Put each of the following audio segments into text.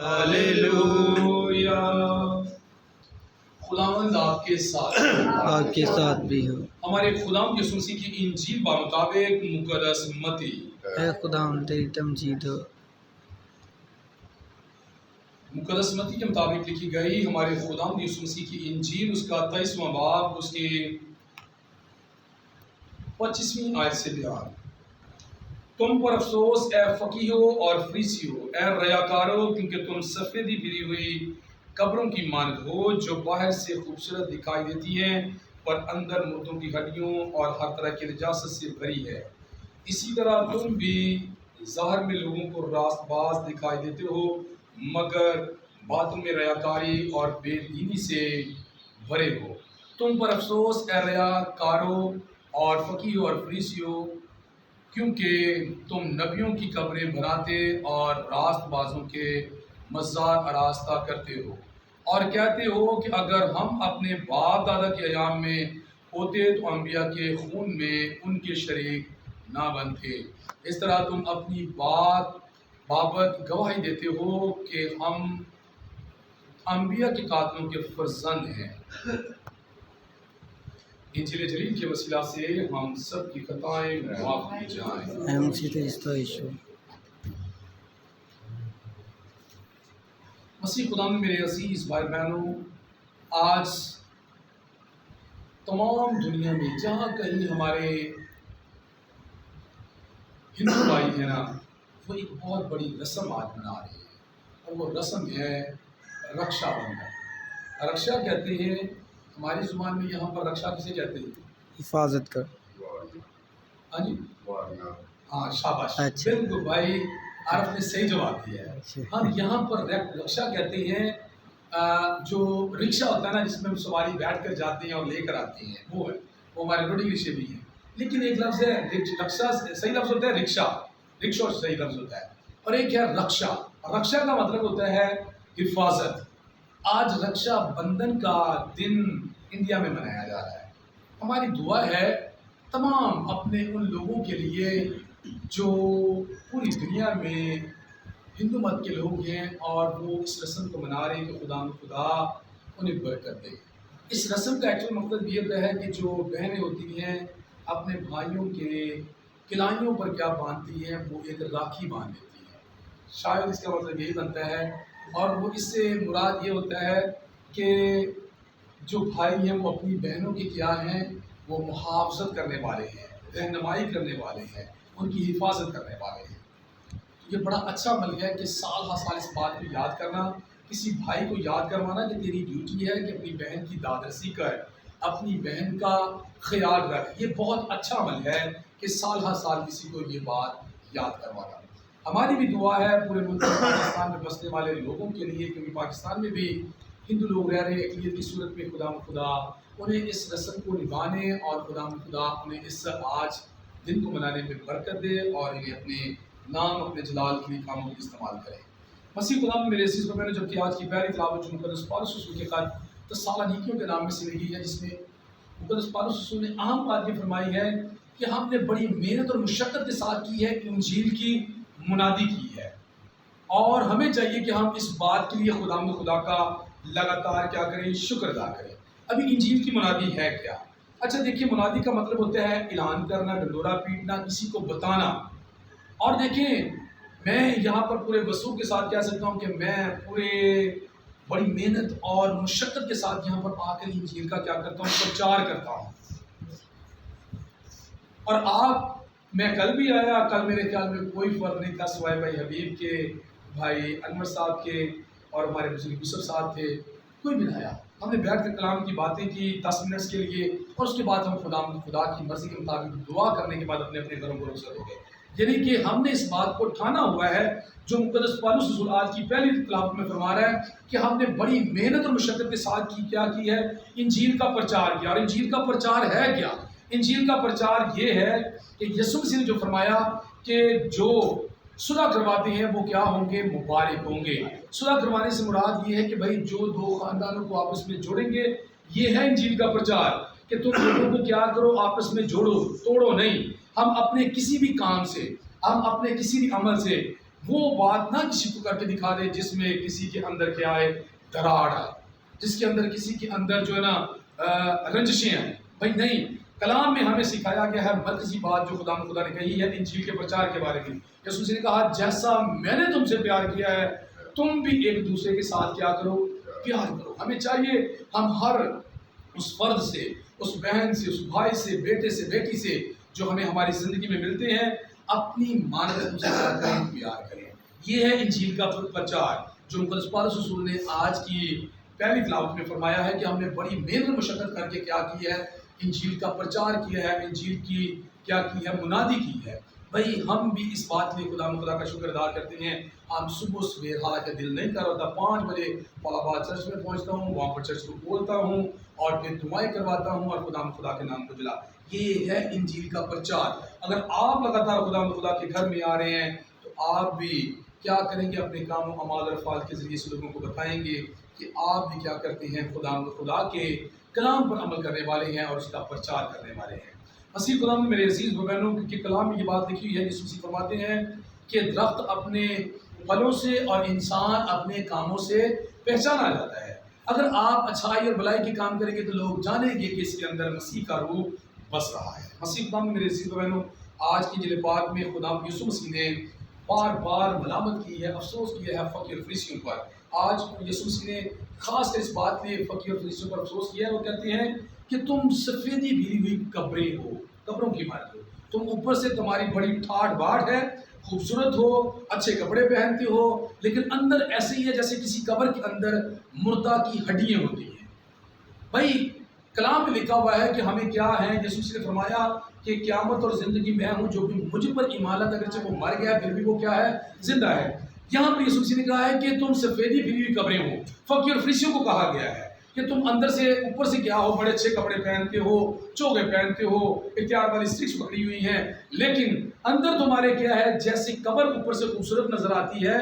Hallelujah. خداوند آپ کے ساتھ آپ کے ساتھ بھی ہو۔ ہمارے خداوند یسوع مسیح کی انجیل بمطابق مقدس متی۔ اے خداوند تیری تمجید ہو۔ مقدس متی کے مطابق لکھی گئی ہمارے خداوند یسوع مسیح کی انجیل، اس کا 23واں باب، اس کی 25ویں آیت سے بیان۔ تم پر افسوس اے فقیہو اور فریسیو، اے ریاکارو، کیونکہ تم سفیدی بھری ہوئی قبروں کی مانند ہو، جو باہر سے خوبصورت دکھائی دیتی ہیں پر اندر مردوں کی ہڈیوں اور ہر طرح کی نجاست سے بھری ہے۔ اسی طرح تم بھی ظاہر میں لوگوں کو راست باز دکھائی دیتے ہو، مگر باطن میں ریاکاری اور بے دینی سے بھرے ہو۔ تم پر افسوس اے ریاکارو اور فقیہو اور فریسیو، کیونکہ تم نبیوں کی قبریں بناتے اور راست بازوں کے مزار آراستہ کرتے ہو، اور کہتے ہو کہ اگر ہم اپنے باپ دادا کے ایام میں ہوتے تو انبیاء کے خون میں ان کے شریک نہ بنتے۔ اس طرح تم اپنی بابت گواہی دیتے ہو کہ ہم انبیاء کے قاتلوں کے فرزند ہیں۔ انجیل جلیل کے وسیلہ سے ہم سب کی خطائیں معاف کی جائیں۔ اے مسیح تیری ستائش ہو۔ مسیح خدا میں میرے عزیز بھائی بہنوں، آج تمام دنیا میں جہاں کہیں ہمارے ہندو بھائی ہیں نا، وہ ایک بہت بڑی رسم آج منا رہے ہیں، اور وہ رسم ہے رکشا بندھن۔ رکشا کہتے ہیں ہماری زبان میں، یہاں پر رکشا کسے کہتے ہیں؟ حفاظت کر۔ ہاں جی، ہاں شاباش، اچھا۔ بالکل بھائی، عارف نے صحیح جواب دیا ہے۔ ہم یہاں پر رکشا کہتے ہیں جو رکشا ہوتا ہے نا، جس میں ہم سواری بیٹھ کر جاتے ہیں اور لے کر آتے ہیں، وہ ہے، وہ ہمارے روڈ انگلش بھی ہے۔ لیکن ایک لفظ ہے رکشا، صحیح لفظ ہوتا ہے رکشا، رکشا صحیح لفظ ہوتا ہے، اور ایک ہے رکشا۔ رکشا کا مطلب ہوتا ہے حفاظت۔ آج رکشا بندھن کا دن انڈیا میں منایا جا رہا ہے۔ ہماری دعا ہے تمام اپنے ان لوگوں کے لیے جو پوری دنیا میں ہندو مت کے لوگ ہیں اور وہ اس رسم کو منا رہے ہیں کہ خدا انہیں برکت دے۔ اس رسم کا ایکچوئل مقصد یہ ہوتا ہے کہ جو بہنیں ہوتی ہیں اپنے بھائیوں کے کلائیوں پر کیا باندھتی ہیں، وہ ایک راکھی باندھ دیتی ہیں، شاید اس کا مطلب یہی بنتا ہے۔ اور وہ اس سے مراد یہ ہوتا ہے کہ جو بھائی ہیں وہ اپنی بہنوں کی کیا ہیں، وہ محافظت کرنے والے ہیں، رہنمائی کرنے والے ہیں، ان کی حفاظت کرنے والے ہیں۔ یہ بڑا اچھا عمل ہے کہ سال ہر سال اس بات کو یاد کرنا، کسی بھائی کو یاد کروانا کہ تیری ڈیوٹی ہے کہ اپنی بہن کی دادرسی کر، اپنی بہن کا خیال رکھ۔ یہ بہت اچھا عمل ہے کہ سال ہر سال کسی کو یہ بات یاد کروانا۔ ہماری بھی دعا ہے پورے ملک پاکستان میں بسنے والے لوگوں کے لیے، کیونکہ پاکستان میں بھی ہندو لوگ رہ رہے ہیں اقلیت کی صورت میں، خدا انہیں اس رسم کو نبھانے اور خدا انہیں اس آج دن کو منانے میں برکت دے، اور انہیں اپنے نام، اپنے جلال کے لیے کاموں کو استعمال کرے۔ مسیح خدا میں میرے عزیز میں نے جب کہ آج کی پہلی تلاوت جو مقدس پالس رسول کے خط تسالونیکیوں کے نام میں سے لکھی ہے، جس میں مقدس پالس رسول نے اہم بات یہ فرمائی ہے کہ ہم نے بڑی محنت اور مشقت کے ساتھ کی ہے، انجیل کی منادی کی ہے، اور ہمیں چاہیے کہ ہم اس بات کے لیے خدا کا لگاتار کیا کریں، شکر ادا کریں۔ ابھی انجیل کی منادی ہے کیا؟ اچھا دیکھیے، منادی کا مطلب ہوتا ہے اعلان کرنا، ڈنڈورا پیٹنا، کسی کو بتانا۔ اور دیکھیں، میں یہاں پر پورے وثوق کے ساتھ کہہ سکتا ہوں کہ میں پورے بڑی محنت اور مشقت کے ساتھ یہاں پر آ کر انجیل کا کیا کرتا ہوں، پرچار کرتا ہوں۔ اور میں کل بھی آیا، کل میرے خیال میں کوئی فرق نہیں تھا سوائے بھائی حبیب کے، بھائی انور صاحب کے، اور ہمارے بزرگ یوسف صاحب تھے، کوئی بھی نہ آیا۔ ہم نے بیٹھ کر کلام کی باتیں کی 10 منٹس کے لیے، اور اس کے بعد ہم خدا کی مرضی کے مطابق دعا کرنے کے بعد اپنے اپنے گھروں کو رخصت ہو گئے۔ یعنی کہ ہم نے اس بات کو ٹھانا ہوا ہے جو مقدس پالس رسول آج کی پہلی تلاوت میں فرما رہا ہے کہ ہم نے بڑی محنت اور مشقت کے ساتھ کیا کی ہے، انجیل کا پرچار کیا۔ اور انجیل کا پرچار ہے کیا؟ انجیل کا پرچار یہ ہے کہ یسوع مسیح نے جو فرمایا کہ جو صلح کرواتے ہیں وہ کیا ہوں گے، مبارک ہوں گے۔ صلح کروانے سے مراد یہ ہے کہ بھائی جو دو خاندانوں کو آپس میں جوڑیں گے، یہ ہے انجیل کا پرچار کہ تم لوگوں کو کیا کرو، آپس میں جوڑو، توڑو نہیں۔ ہم اپنے کسی بھی کام سے، ہم اپنے کسی بھی عمل سے وہ بات نہ کسی کو کر کے دکھا دے جس میں کسی کے اندر کیا ہے دراڑ ہے، جس کے اندر کسی کے اندر جو ہے نا رنجشیں ہیں. بھائی نہیں، کلام میں ہمیں سکھایا گیا ہے مرکزی بات جو خدا نے کہی ہے انجیل کے پرچار کے بارے میں. یسوع نے کہا جیسا میں نے تم سے پیار کیا ہے تم بھی ایک دوسرے کے ساتھ کیا کرو، پیار کرو. ہمیں چاہیے ہم ہر اس فرد سے، اس بہن سے، اس بھائی سے، بیٹے سے، بیٹی سے جو ہمیں ہماری زندگی میں ملتے ہیں اپنی مانویت سے کیا کریں، پیار کریں. یہ ہے انجیل کا پرچار جو مقدس پالس رسول نے آج کی پہلی تلاوت میں فرمایا ہے کہ ہم نے بڑی محنت مشقت کر کے کیا کی ہے، انجیل کا پرچار کیا ہے، انجیل کی کیا کی ہے، منادی کی ہے. بھائی ہم بھی اس بات لیے خدا کا شکر ادا کرتے ہیں. ہم صبح سویر حالانکہ دل نہیں کر ہوتا 5 بجے فلاحباد چرچ میں پہنچتا ہوں، وہاں پر چرچ کو بولتا ہوں اور پھر دعائیں کرواتا ہوں اور خدا کے نام کو جلا. یہ ہے انجیل کا پرچار. اگر آپ لگاتار خدا کے گھر میں آ رہے ہیں تو آپ بھی کیا کریں گے، اپنے کام و اعمال اور افعال کے ذریعے سے لوگوں کو بتائیں گے کہ آپ بھی کیا کرتے ہیں، خدا کے کلام پر عمل کرنے والے ہیں اور اس کا پرچار کرنے والے ہیں. مسیح خدا میں میرے عزیز بہنوں کے کلام میں یہ بات لکھی ہوئی ہے جس میں فرماتے ہیں کہ درخت اپنے پھلوں سے اور انسان اپنے کاموں سے پہچانا جاتا ہے. اگر آپ اچھائی اور بلائی کے کام کریں گے تو لوگ جانیں گے کہ اس کے اندر مسیح کا روح بس رہا ہے. مسیح خدا میں میرے عزیز بہنوں، آج کی جلد پاک میں خدا یسوع مسیح نے بار بار ملامت کی ہے، افسوس کیا ہے فقیر فریسیوں پر. آج یسوع مسیح نے خاص کر اس بات کے فقیر فریسیوں پر افسوس کیا ہے. وہ کہتے ہیں کہ تم سفیدی بھری ہوئی قبریں ہو، قبروں کی مانند ہو. تم اوپر سے تمہاری بڑی ٹھاٹ باٹ ہے، خوبصورت ہو، اچھے کپڑے پہنتے ہو، لیکن اندر ایسے ہی ہے جیسے کسی قبر کے اندر مردہ کی ہڈیاں ہوتی ہیں. بھائی کلام میں لکھا ہوا ہے کہ ہمیں کیا ہے، یسوع نے فرمایا کہ قیامت اور زندگی میں ہوں، جو بھی مجھ پر ایمان لاتا اگرچہ وہ مر گیا پھر بھی وہ کیا ہے، زندہ ہے. یہاں پر یسوع نے کہا ہے کہ تم سفیدی پھری ہوئی قبریں ہو. فقیر فریسیوں کو کہا گیا ہے کہ تم اندر سے اوپر سے کیا ہو، بڑے اچھے کپڑے پہنتے ہو، چوگے پہنتے ہو، اختیار والی اسٹرکس پکڑی ہوئی ہیں، لیکن اندر تمہارے کیا ہے، جیسے قبر اوپر سے خوبصورت نظر آتی ہے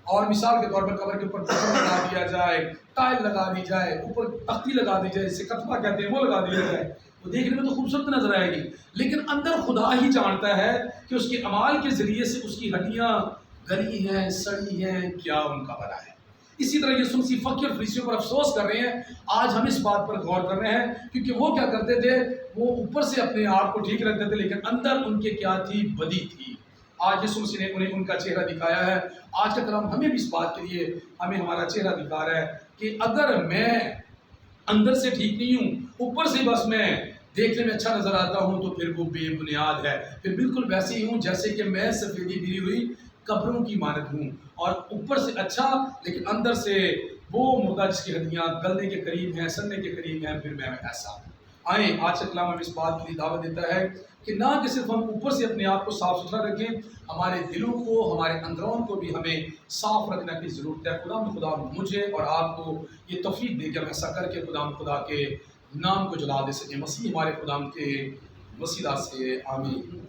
اور مثال کے طور پر قبر کے اوپر پتھر لگا دیا جائے، ٹائل لگا دی جائے، اوپر تختی لگا دی جائے، جسے کتبہ کہتے ہیں وہ لگا دیا جائے، وہ دیکھنے میں تو خوبصورت نظر آئے گی، لیکن اندر خدا ہی جانتا ہے کہ اس کے اعمال کے ذریعے سے اس کی ہڈیاں گلی ہیں، سڑی ہیں، کیا ان کا بنا ہے. اسی طرح یسوع مسیح فقیر فریسیوں پر افسوس کر رہے ہیں. آج ہم اس بات پر غور کر رہے ہیں کیونکہ وہ کیا کرتے تھے، وہ اوپر سے اپنے آپ کو ٹھیک رکھتے تھے لیکن اندر ان کے کیا تھی، بدی تھی. آج یسوع مسیح نے انہیں ان کا چہرہ دکھایا ہے. آج کا کلام ہمیں بھی اس بات کے لیے ہمیں ہمارا چہرہ دکھا رہا ہے کہ اگر میں اندر سے ٹھیک نہیں ہوں، اوپر سے بس میں دیکھنے میں اچھا نظر آتا ہوں تو پھر وہ بے بنیاد ہے. پھر بالکل ویسے ہی ہوں جیسے کہ میں سفیدی بھری ہوئی قبروں کی مانند ہوں، اور اوپر سے اچھا لیکن اندر سے وہ مردہ جس کی ہڈیاں گلنے کے قریب ہیں، سڑنے کے قریب ہیں، پھر میں ایسا ہوں. آئیں آج کا کلام ہمیں اس بات کے لیے دعوت دیتا ہے کہ نہ کہ صرف ہم اوپر سے اپنے آپ کو صاف ستھرا رکھیں، ہمارے دلوں کو، ہمارے اندرون کو بھی ہمیں صاف رکھنے کی ضرورت ہے. خدا مجھے اور آپ کو یہ توفیق دے کہ ہم ایسا کر کے خدا کے نام کو جلا دے سکیں. مسیح ہمارے خدا کے وسیلہ سے آمین.